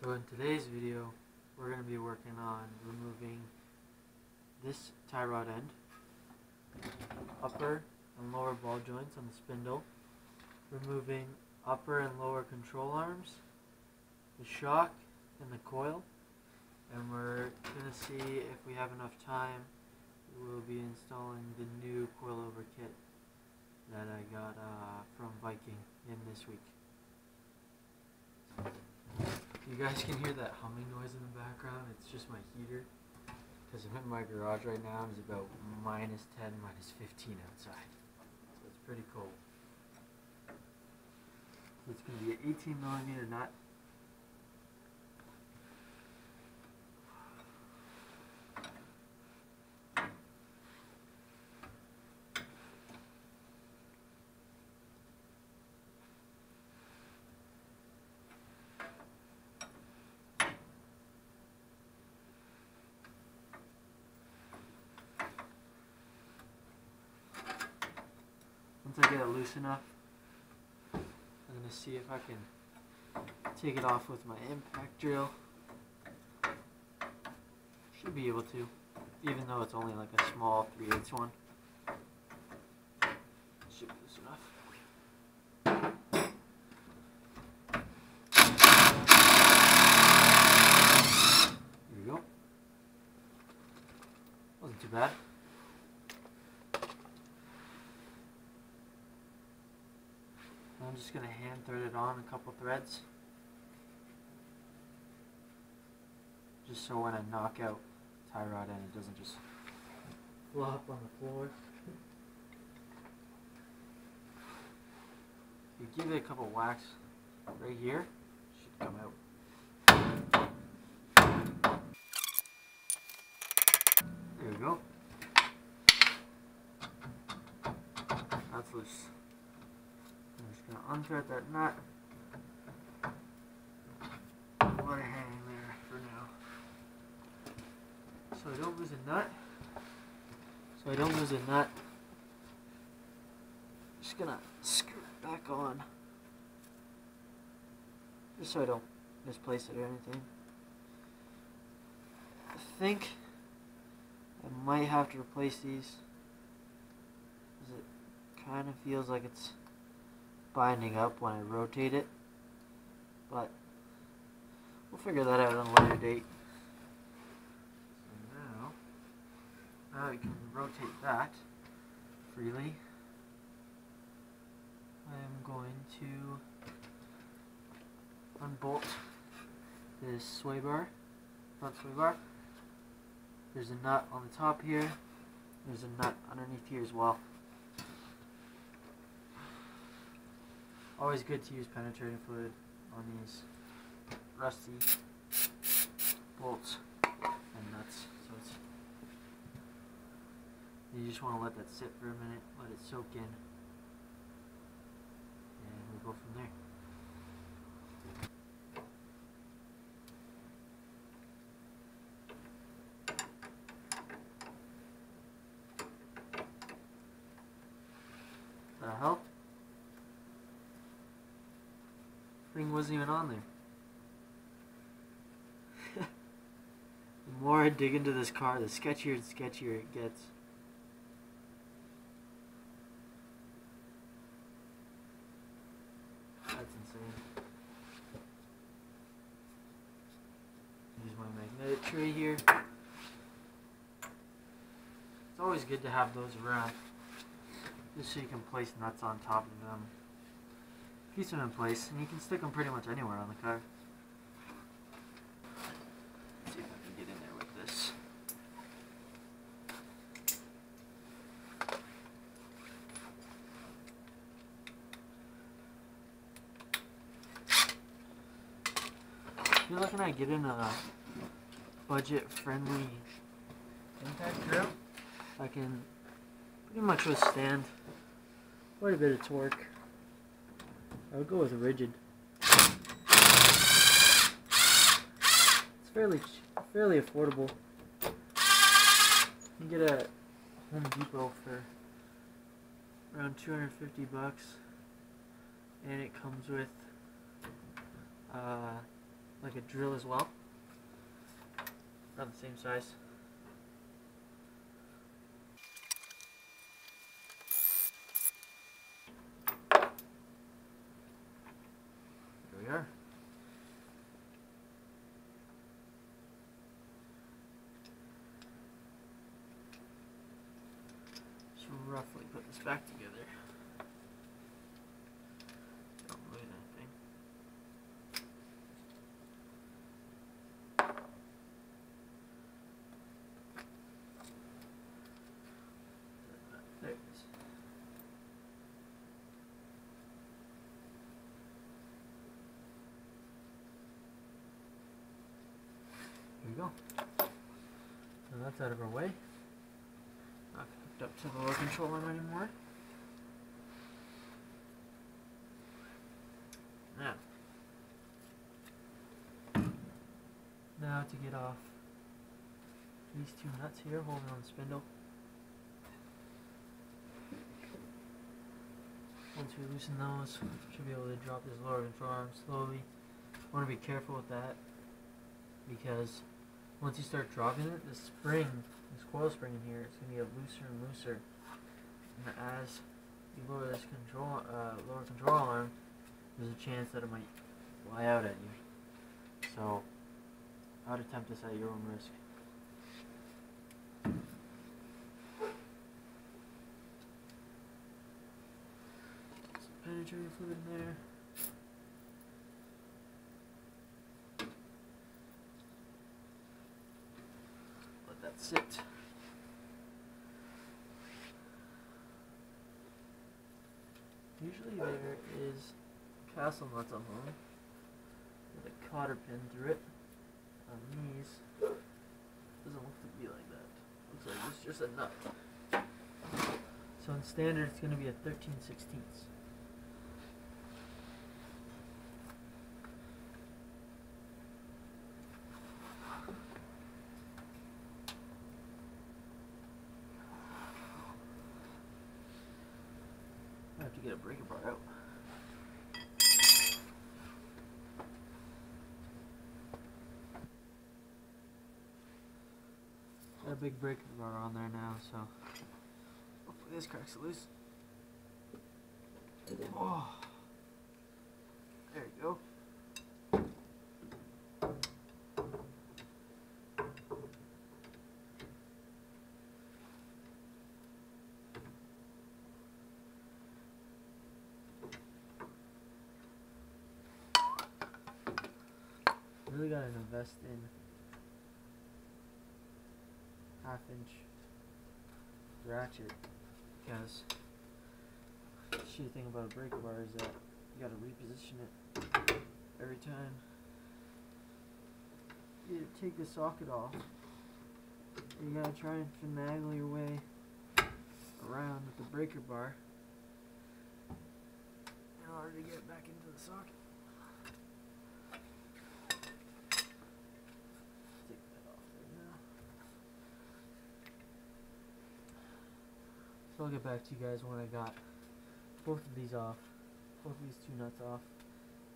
So in today's video, we're going to be working on removing this tie rod end, upper and lower ball joints on the spindle, removing upper and lower control arms, the shock and the coil, and we're going to see if we have enough time. We'll be installing the new coilover kit that I got from Viking in this week. You guys can hear that humming noise in the background. It's just my heater, because I'm in my garage right now and it's about minus 10, minus 15 outside. So it's pretty cold. So it's going to be an 18mm nut. Once I get it loose enough, I'm going to see if I can take it off with my impact drill. Should be able to, even though it's only like a small 3/8 one. Should be loose enough. There we go. Wasn't too bad. I'm just going to hand thread it on a couple threads, just so when I knock out tie rod end it doesn't just flop on the floor. You give it a couple whacks right here, it should come out. There we go. That's loose. I'm just going to unthread that nut. Let it hang there for now, so I don't lose a nut. Just going to screw it back on, just so I don't misplace it or anything. I think I might have to replace these, because it kind of feels like it's binding up when I rotate it, but we'll figure that out on a later date. So now we can rotate that freely. I'm going to unbolt this sway bar, front sway bar. There's a nut on the top here, there's a nut underneath here as well. Always good to use penetrating fluid on these rusty bolts and nuts. So you just want to let that sit for a minute, let it soak in, and we'll go from there. That help? Thing wasn't even on there. The more I dig into this car, the sketchier and sketchier it gets. That's insane. Use my magnetic tray here. It's always good to have those around, just so you can place nuts on top of them. Keep them in place, and you can stick them pretty much anywhere on the car. Let's see if I can get in there with this. I feel like when I get in a budget-friendly impact drill, I can pretty much withstand quite a bit of torque. I would go with a rigid. It's fairly affordable. You can get it at Home Depot for around 250 bucks, and it comes with like a drill as well. Not the same size. There we are. Just roughly put this back together. Don't lose anything. There it is. Here we go. So that's out of our way. Not hooked up to the lower control arm anymore. Now to get off these two nuts here holding on the spindle. Once we loosen those, we should be able to drop this lower control arm slowly. Want to be careful with that because once you start dropping it, the spring, this coil spring in here, it's going to get looser and looser. And as you lower this lower control arm, there's a chance that it might fly out at you. So I would attempt this at your own risk. Some penetrating fluid in there. Let that sit. Usually there is castle nuts on home with a cotter pin through it. On these, doesn't look to be like that. Looks like it's just a nut. So in standard, it's going to be a 13/16. I have to get a breaker bar out. Got a big breaker bar on there now, so hopefully this cracks it loose. Oh, there you go. Really gotta invest in half-inch ratchet because the shitty thing about a breaker bar is that you gotta reposition it every time you take the socket off. You gotta try and finagle your way around with the breaker bar in order to get it back into the socket. So I'll get back to you guys when I got both of these off, both of these two nuts off,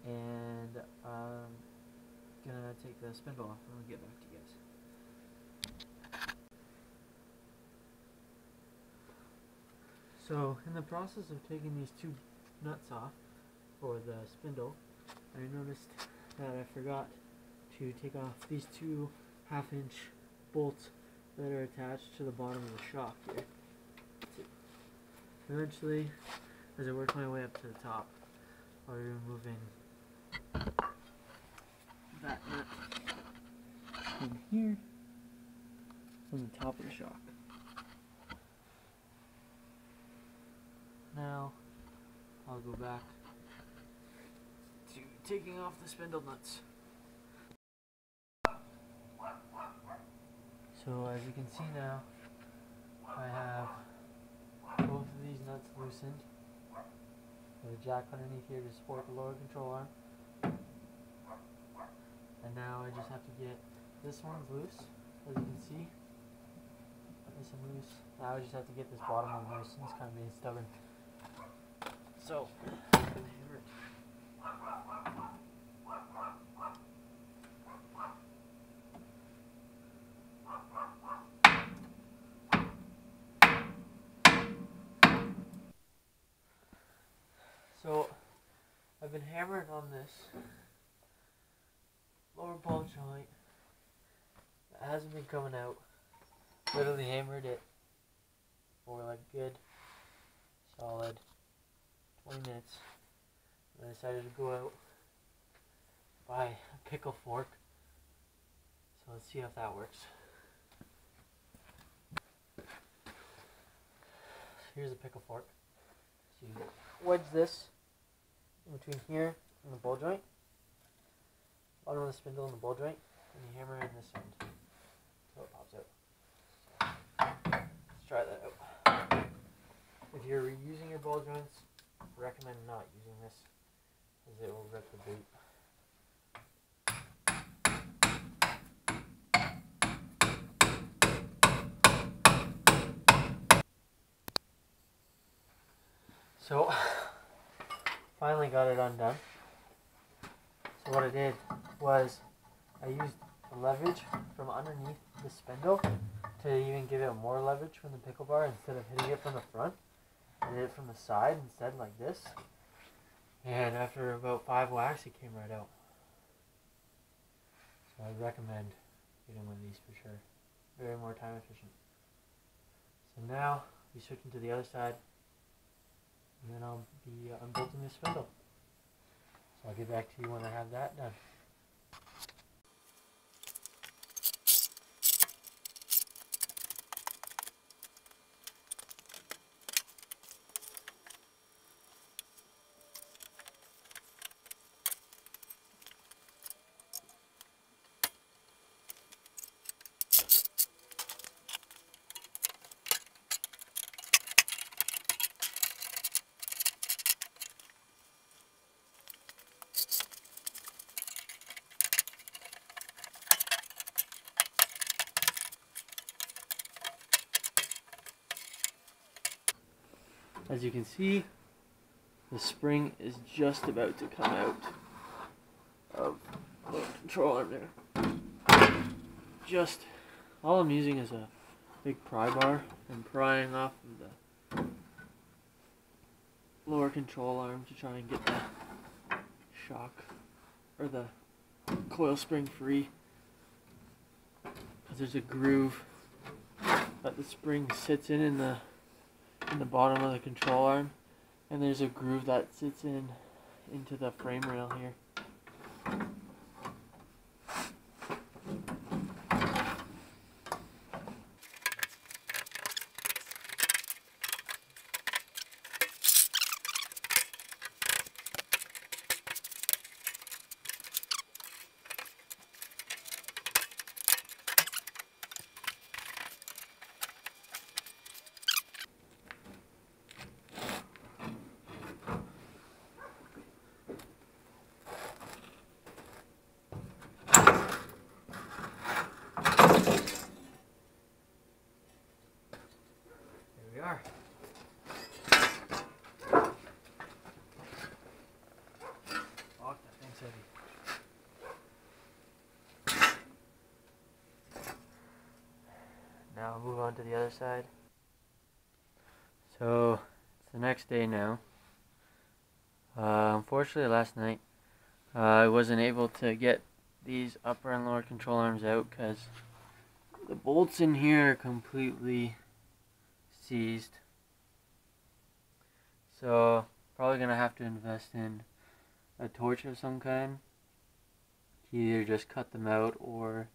and I'm gonna take the spindle off and I'll get back to you guys. So in the process of taking these two nuts off for the spindle, I noticed that I forgot to take off these two half-inch bolts that are attached to the bottom of the shock here. Eventually, as I work my way up to the top, I'll be removing that nut from here, from the top of the shock. Now, I'll go back to taking off the spindle nuts. So as you can see now, I have both of these nuts loosened with a jack underneath here to support the lower control arm. And now I just have to get this one's loose, as you can see. Nice and loose. Now I just have to get this bottom one loose, and it's kind of being stubborn. So, been hammering on this lower ball joint. It hasn't been coming out. Literally hammered it for like good solid 20 minutes. And I decided to go out, buy a pickle fork. So let's see if that works. Here's a pickle fork. So you wedge this in between here and the ball joint, bottom of the spindle and the ball joint, and you hammer in this end until it pops out. Let's try that out. If you're reusing your ball joints, I recommend not using this because it will rip the boot. So, finally got it undone. So what I did was I used the leverage from underneath the spindle to even give it more leverage from the pickle bar instead of hitting it from the front. I did it from the side instead, like this. And after about 5 whacks, it came right out. So I recommend getting one of these for sure. Very more time efficient. So now we switch into the other side. And then I'll be unbolting the spindle. So I'll get back to you when I have that done. As you can see, the spring is just about to come out of the control arm there. Just, all I'm using is a big pry bar and prying off of the lower control arm to try and get the shock or the coil spring free. Because there's a groove that the spring sits in the bottom of the control arm, and there's a groove that sits into the frame rail here. We are. Fuck, that thing's heavy. Now I'll move on to the other side. So it's the next day now. Unfortunately last night I wasn't able to get these upper and lower control arms out because the bolts in here are completely seized. So probably gonna have to invest in a torch of some kind to either just cut them out or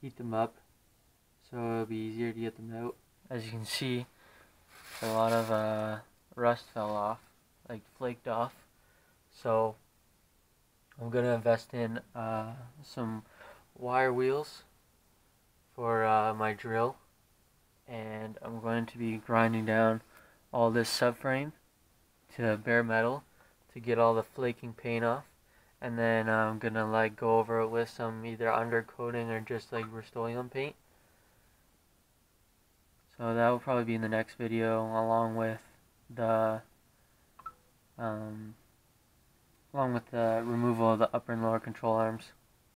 heat them up so it'll be easier to get them out. As you can see, a lot of rust fell off, like flaked off, so I'm gonna invest in some wire wheels for my drill, and I'm going to be grinding down all this subframe to bare metal to get all the flaking paint off, and then I'm gonna like go over it with some either undercoating or just like Rust-Oleum paint. So that will probably be in the next video, along with the removal of the upper and lower control arms.